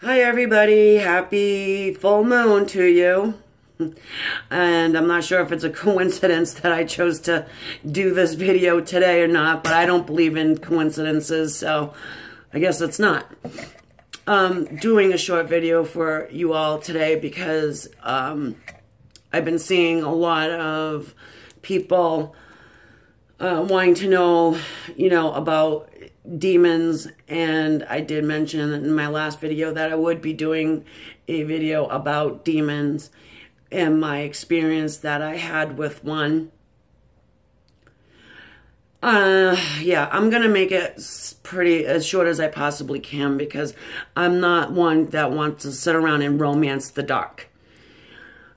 Hi everybody, happy full moon to you. And I'm not sure if it's a coincidence that I chose to do this video today or not, but I don't believe in coincidences, so I guess it's not. Doing a short video for you all today because I've been seeing a lot of people wanting to know, about demons, and I did mention in my last video that I would be doing a video about demons and my experience that I had with one. Yeah, I'm gonna make it as short as I possibly can because I'm not one that wants to sit around and romance the dark.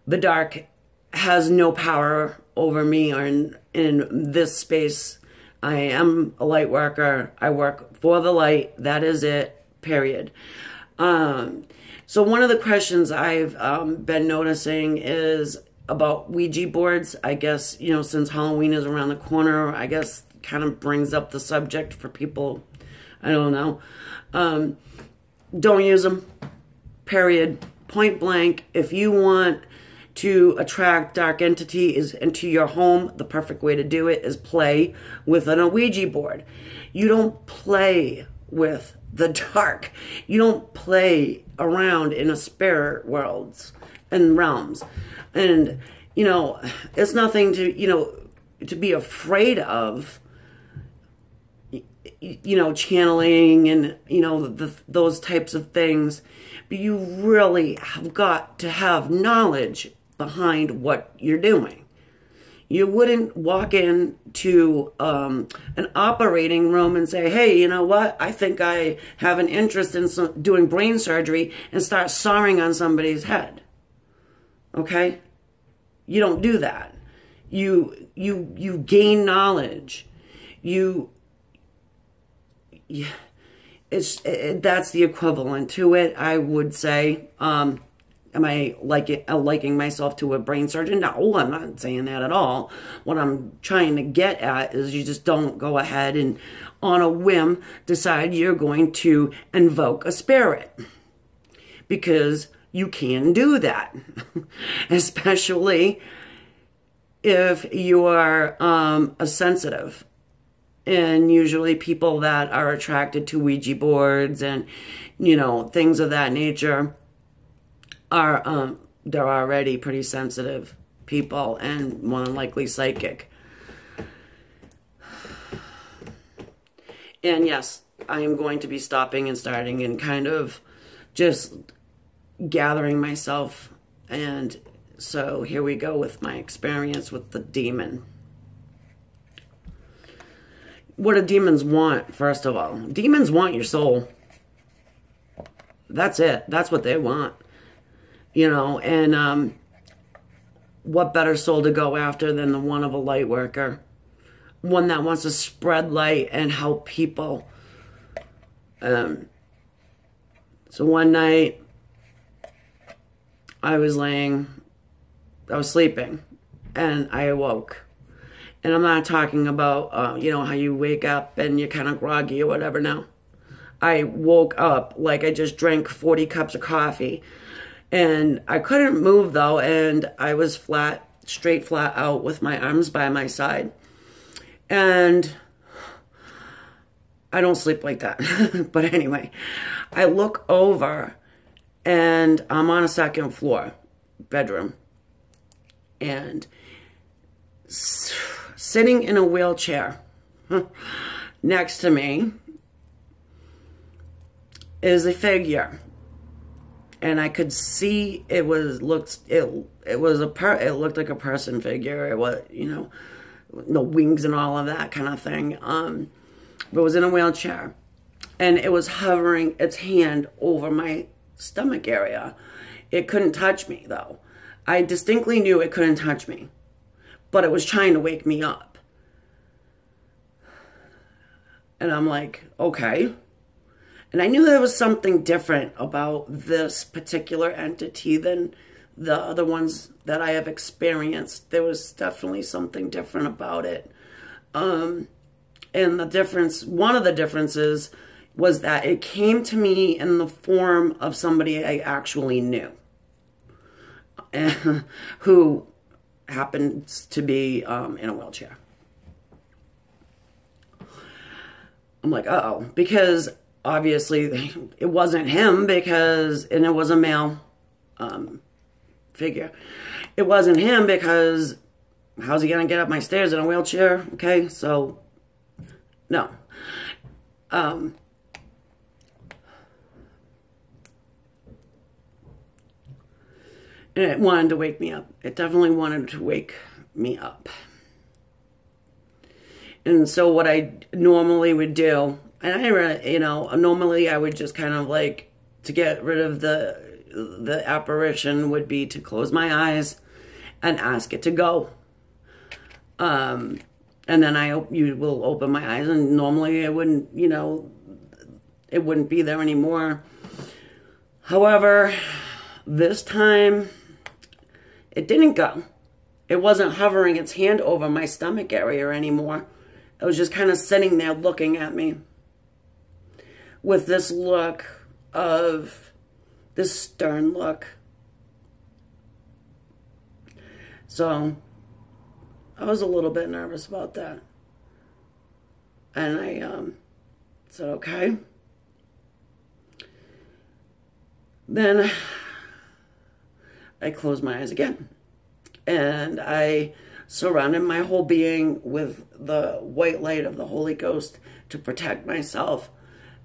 The dark has no power over me or in this space. I am a light worker. I work for the light. That is it, period. So one of the questions I've been noticing is about Ouija boards. I guess, since Halloween is around the corner, I guess kind of brings up the subject for people. I don't know. Don't use them, period. Point blank. If you want to attract dark entities into your home, the perfect way to do it is play with an Ouija board. You don't play with the dark. You don't play around in a spirit worlds and realms. And, it's nothing to, to be afraid of, channeling and, those types of things. But you really have got to have knowledge behind what you're doing. You wouldn't walk into an operating room and say, hey, you know what? I think I have an interest in doing brain surgery, and start sawing on somebody's head. Okay? You don't do that. You gain knowledge. That's the equivalent to it, I would say. Am I liking myself to a brain surgeon? No, I'm not saying that at all. What I'm trying to get at is you just don't go ahead and on a whim decide you're going to invoke a spirit. Because you can do that. Especially if you are a sensitive. And usually people that are attracted to Ouija boards and, things of that nature are, they're already pretty sensitive people and more than likely psychic. And yes, I am going to be stopping and starting and kind of just gathering myself. And so here we go with my experience with the demon. What do demons want, first of all? Demons want your soul. That's it. That's what they want. And what better soul to go after than the one of a light worker? One that wants to spread light and help people. So one night, I was sleeping, and I awoke. And I'm not talking about, how you wake up and you're kind of groggy or whatever. No. I woke up like I just drank 40 cups of coffee. And I couldn't move, though, and I was straight flat out with my arms by my side. And I don't sleep like that. But anyway, I look over, and I'm on a second floor bedroom. And sitting in a wheelchair next to me is a figure. And I could see it looked like a person figure. It was, no wings and all of that kind of thing. But it was in a wheelchair. And it was hovering its hand over my stomach area. It couldn't touch me, though. I distinctly knew it couldn't touch me. But it was trying to wake me up. And I'm like, okay. And I knew there was something different about this particular entity than the other ones that I have experienced. There was definitely something different about it. And the difference, one of the differences, was that it came to me in the form of somebody I actually knew, who happens to be in a wheelchair. I'm like, uh-oh, because obviously it wasn't him, and it was a male figure. It wasn't him because how's he gonna get up my stairs in a wheelchair? Okay, so no. And it wanted to wake me up. It definitely wanted to wake me up. And so what I normally would do, and normally I would just kind of like, to get rid of the apparition, would be to close my eyes and ask it to go. And then you will open my eyes, and normally it wouldn't, it wouldn't be there anymore. However, this time it didn't go. It wasn't hovering its hand over my stomach area anymore. It was just kind of sitting there looking at me with this stern look. So I was a little bit nervous about that. And I said, okay. Then I closed my eyes again. And I surrounded my whole being with the white light of the Holy Ghost to protect myself.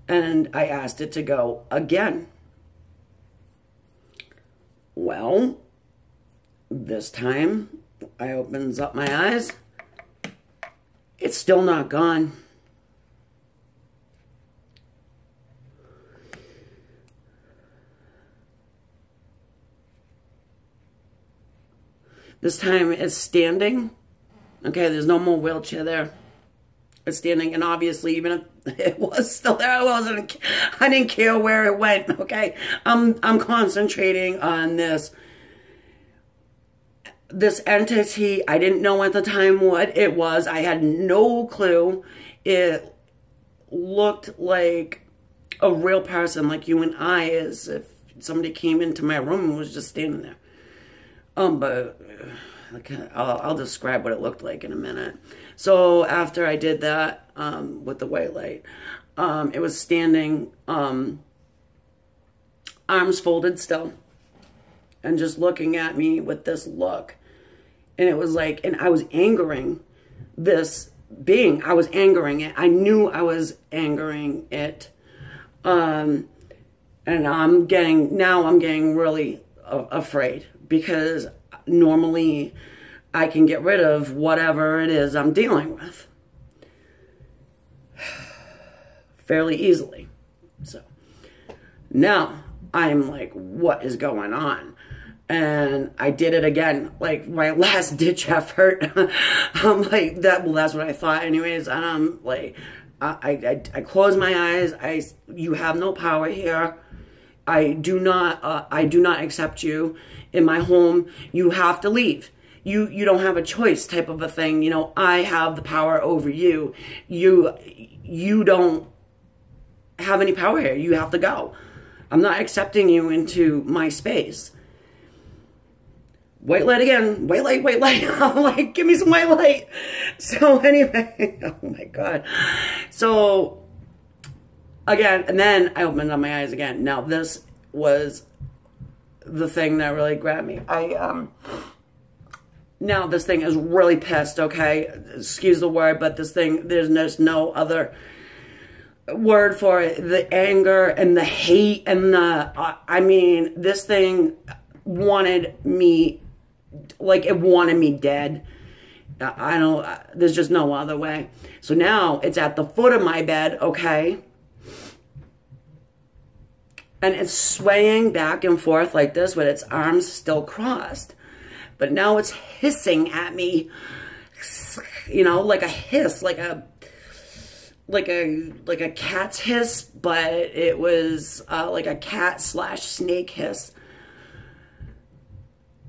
And I asked it to go again. Well, this time I opens up my eyes. It's still not gone. This time it's standing. Okay, there's no more wheelchair there. It's standing, and obviously, even if it was still there, I didn't care where it went. Okay, I'm concentrating on this entity. I didn't know at the time what it was. I had no clue. It looked like a real person, like you and I, as if somebody came into my room and was just standing there. But I'll describe what it looked like in a minute. So after I did that with the white light, it was standing, arms folded still, and just looking at me with this look. And it was like, and I was angering this being. I was angering it. I knew I was angering it. And I'm getting really afraid, because normally I can get rid of whatever it is I'm dealing with fairly easily. So now I'm like, what is going on? And I did it again, like my last ditch effort. I'm like, that's what I thought anyways. And I'm like, I close my eyes. You have no power here. I do not accept you in my home. You have to leave. You don't have a choice, type of a thing. I have the power over you. You don't have any power here. You have to go. I'm not accepting you into my space. White light again. White light, white light. I'm like, give me some white light. So anyway, oh my God. So again, and then I opened up my eyes again. Now this was the thing that really grabbed me. Now this thing is really pissed, okay? Excuse the word, but this thing, there's no other word for it. The anger and the hate and I mean, this thing wanted me, like it wanted me dead. I don't, there's just no other way. So now it's at the foot of my bed, okay? And it's swaying back and forth like this with its arms still crossed. But now it's hissing at me, like a hiss, like a cat's hiss, but it was like a cat/snake hiss.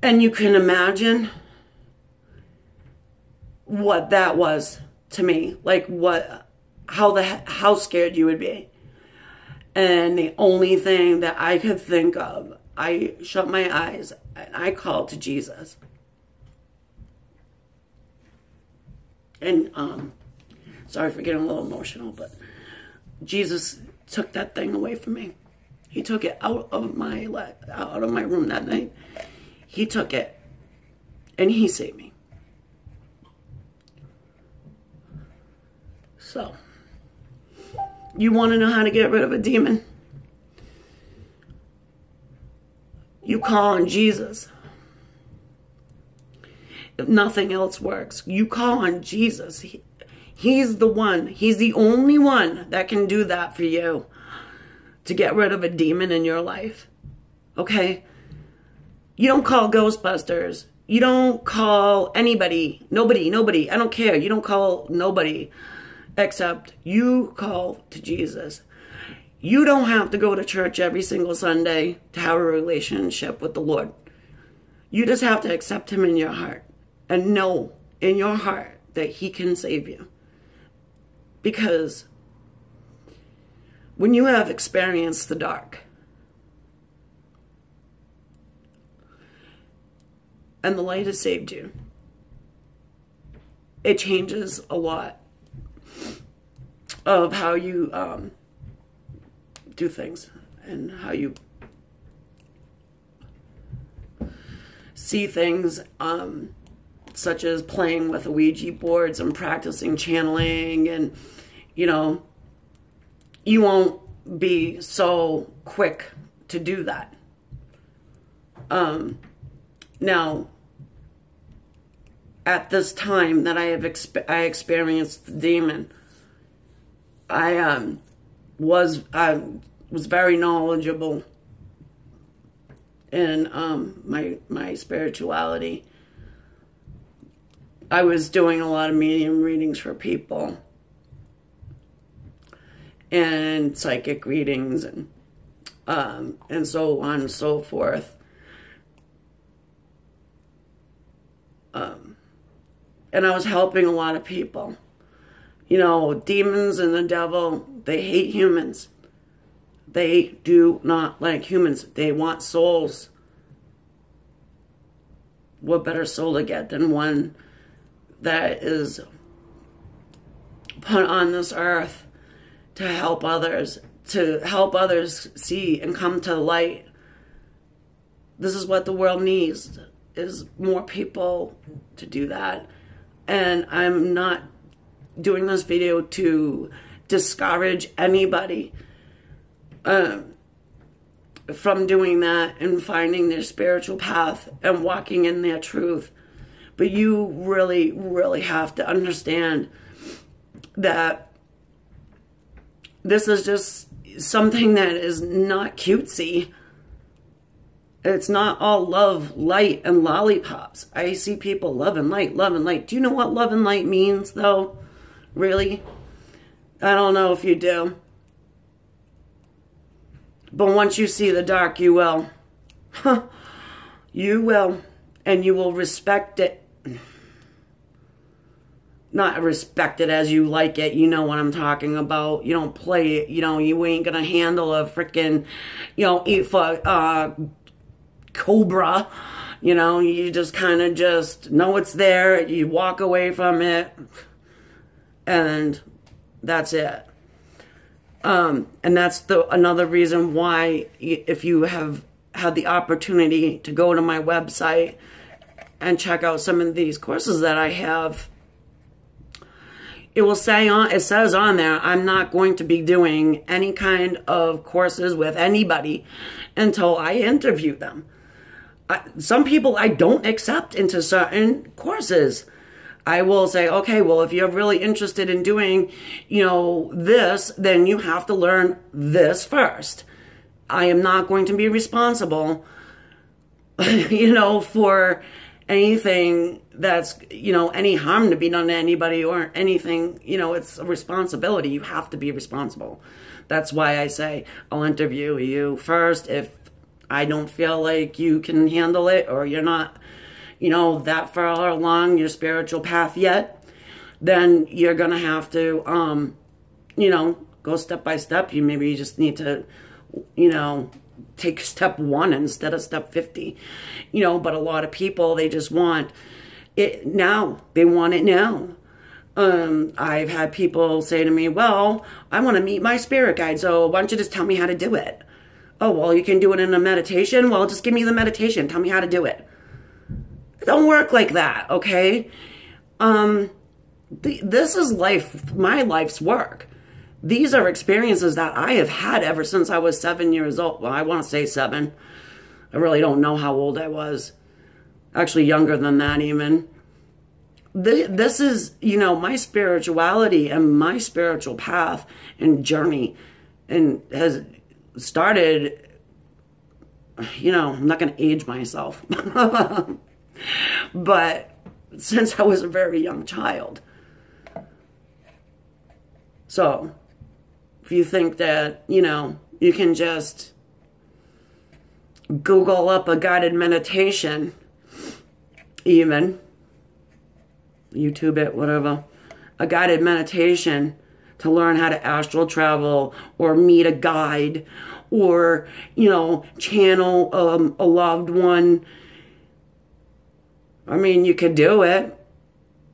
And you can imagine what that was to me, like how scared you would be. And the only thing that I could think of, I shut my eyes and I called to Jesus. And, sorry for getting a little emotional, but Jesus took that thing away from me. He took it out of my room that night. He took it and he saved me. So, you want to know how to get rid of a demon? You call on Jesus. If nothing else works, you call on Jesus. He's the one. He's the only one that can do that for you, to get rid of a demon in your life. Okay? You don't call Ghostbusters. You don't call anybody. Nobody. I don't care. You don't call nobody. Except you call to Jesus. You don't have to go to church every single Sunday to have a relationship with the Lord. You just have to accept him in your heart and know in your heart that he can save you. Because when you have experienced the dark and the light has saved you, it changes a lot of how you do things and how you see things, such as playing with Ouija boards and practicing channeling, and you won't be so quick to do that. Now, at this time that I experienced the demon, I was very knowledgeable in my spirituality. I was doing a lot of medium readings for people and psychic readings and so on and so forth. And I was helping a lot of people. Demons and the devil, they hate humans. They do not like humans. They want souls. What better soul to get than one that is put on this earth to help others see and come to the light. This is what the world needs, is more people to do that. And I'm not doing this video to discourage anybody from doing that and finding their spiritual path and walking in their truth. But you really, really have to understand that this is just something that is not cutesy. It's not all love, light, and lollipops. I see people love and light, love and light. Do you know what love and light means, though? Really? I don't know if you do. But once you see the dark, you will. You will. And you will respect it. Not respect it as you like it. You know what I'm talking about. You don't play it. You ain't gonna handle a freaking, 8-foot cobra. You just kind of just know it's there. You walk away from it. And that's it. And that's another reason why, if you have had the opportunity to go to my website and check out some of these courses that I have, it says on there, I'm not going to be doing any kind of courses with anybody until I interview them. Some people I don't accept into certain courses. I will say, okay, well, if you're really interested in doing, this, then you have to learn this first. I am not going to be responsible, for anything that's, any harm to be done to anybody or anything, it's a responsibility. You have to be responsible. That's why I say I'll interview you first. If I don't feel like you can handle it, or you're not, that far along your spiritual path yet, then you're going to have to, go step by step. Maybe you just need to, take step 1 instead of step 50. But a lot of people, they just want it now. They want it now. I've had people say to me, well, I want to meet my spirit guide, so why don't you just tell me how to do it? Oh, well, you can do it in a meditation. Well, just give me the meditation. Tell me how to do it. It don't work like that, okay? This is my life's work. These are experiences that I have had ever since I was 7 years old. Well, I want to say 7. I really don't know how old I was. Actually, younger than that even. This is, my spirituality and my spiritual path and journey, and has started, I'm not going to age myself, but since I was a very young child. So, if you think that, you can just Google up a guided meditation, even, YouTube it, whatever, a guided meditation to learn how to astral travel or meet a guide or, channel a loved one. I mean, you could do it.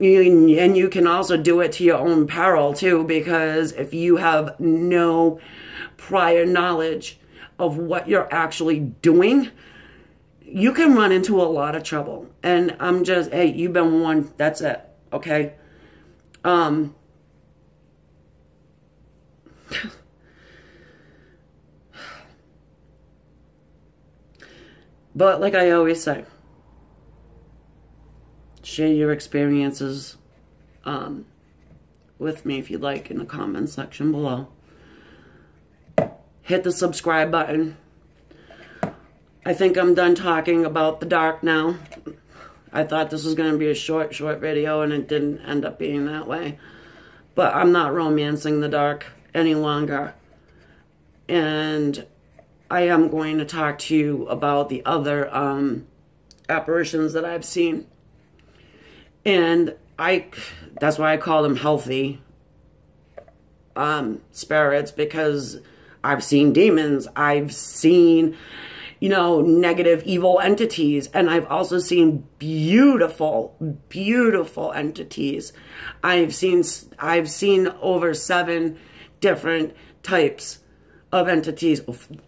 And you can also do it to your own peril, too, because if you have no prior knowledge of what you're actually doing, you can run into a lot of trouble. And I'm just, hey, you've been warned. That's it. Okay? But like I always say, share your experiences with me if you'd like in the comments section below. Hit the subscribe button. I think I'm done talking about the dark now. I thought this was going to be a short video, and it didn't end up being that way. But I'm not romancing the dark any longer. And I am going to talk to you about the other apparitions that I've seen. And that's why I call them healthy spirits, because I've seen demons. I've seen, negative, evil entities. And I've also seen beautiful, beautiful entities. I've seen over 7 different types of entities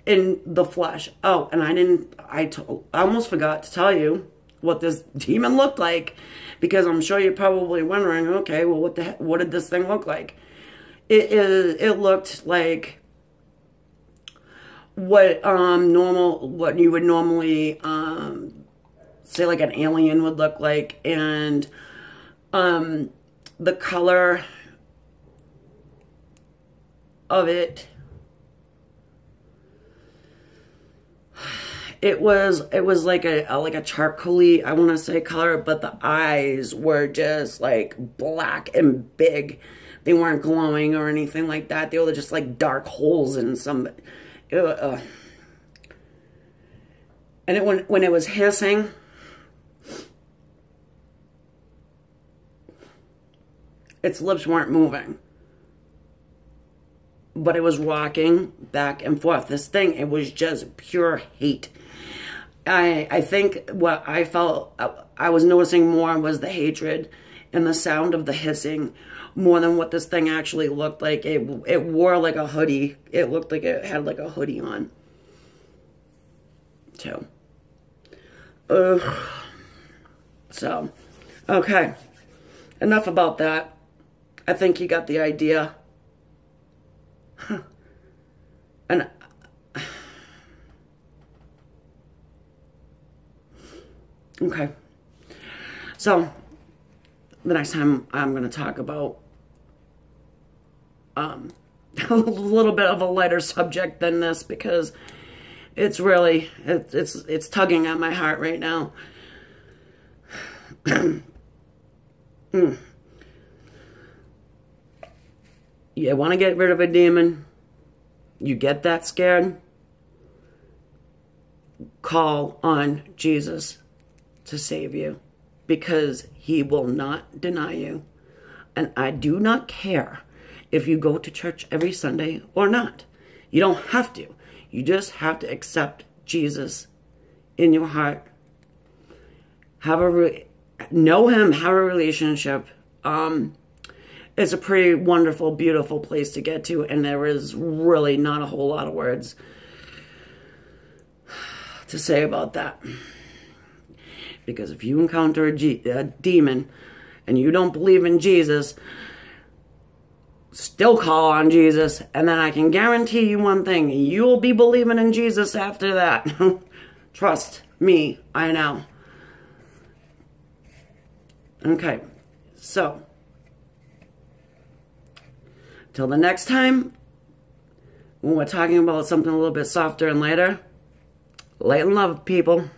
in the flesh. Oh, and I almost forgot to tell you what this demon looked like, because I'm sure you're probably wondering, okay, well, what did this thing look like? It looked like what you would normally say like an alien would look like, and the color of it, it was like a charcoaly, I want to say, color, but the eyes were just like black and big. They weren't glowing or anything like that. They were just like dark holes in some. And when it was hissing, its lips weren't moving, but it was rocking back and forth. This thing, it was just pure hate. I think what I felt I was noticing more was the hatred and the sound of the hissing more than what this thing actually looked like. It wore like a hoodie. It looked like it had like a hoodie on. So, okay. Enough about that. I think you got the idea. And okay. So, the next time I'm going to talk about a little bit of a lighter subject than this, because it's really, it's tugging at my heart right now. You want to get rid of a demon? You get that scared? Call on Jesus to save you, because he will not deny you. And I do not care if you go to church every Sunday or not. You don't have to. You just have to accept Jesus in your heart. Know him, have a relationship. It's a pretty wonderful, beautiful place to get to, and there is really not a whole lot of words to say about that. Because if you encounter a demon and you don't believe in Jesus, still call on Jesus, and then I can guarantee you one thing: you'll be believing in Jesus after that. Trust me, I know. Okay, so till the next time, when we're talking about something a little bit softer and lighter, light and love, people.